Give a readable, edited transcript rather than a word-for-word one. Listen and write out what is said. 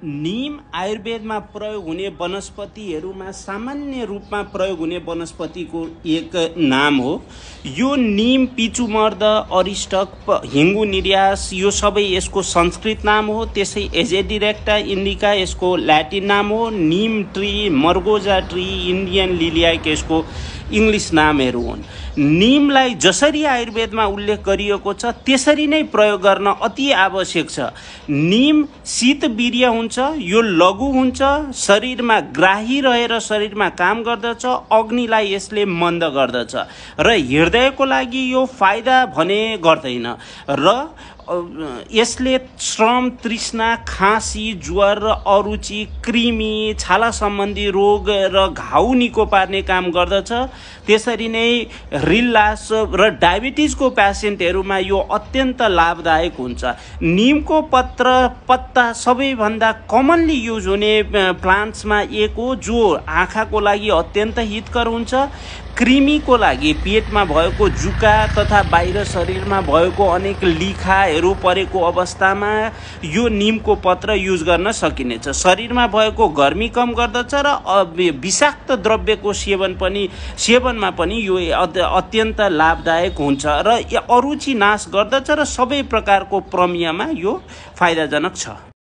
नीम आयुर्वेदमा प्रयोग हुने वनस्पतिहरूमा सामान्य रूपमा प्रयोग हुने वनस्पतिको एक नाम हो। यो नीम, पिचुमर्द, अरिस्टक, हिङ्गु निर्यास यो सबै यसको संस्कृत नाम हो। त्यसै एजेडिरेक्टा इन्डिका यसको ल्याटिन नाम हो। नीम ट्री, मर्गोजा ट्री, इन्डियन लिलियाक यसको इङ्ग्लिस नामहरू हुन्। नीमलाई जसरी आयुर्वेदमा उल्लेख गरिएको छ त्यसरी नै प्रयोग गर्न अति आवश्यक छ। नीम शीतवीर्य हुन्छ, यो लघु हुन्छ, शरीरमा ग्राही रहेर शरीरमा काम गर्दछ, अग्निलाई यसले मन्द गर्दछ र हृदयको लागि यो फाइदा भने गर्दैन र यसले श्रम, तृष्णा, खाँसी, ज्वर, अरुचि, कृमि, छाला सम्बन्धी रोग र घाउ निको पार्ने काम गर्दछ। त्यसरी नै रिल्लास र डायबिटिजको पेसेन्टहरूमा यो अत्यन्त लाभदायक हुन्छ। नीमको पत्ता सबैभन्दा कमनली युज हुने प्लान्ट्समा एक हो, जो आँखाको लागि अत्यन्त हितकर हुन्छ। कृमिको लागि पेटमा भएको जुका तथा बाहिर शरीरमा भएको अनेक लिखाहरू परेको अवस्थामा यो नीमको पत्र युज गर्न सकिनेछ। शरीरमा भएको गर्मी कम गर्दछ र विषाक्त द्रव्यको सेवनमा पनि यो अत्यन्त लाभदायक हुन्छ र अरुचि नाश गर्दछ र सबै प्रकारको प्रमेयमा यो फाइदाजनक छ।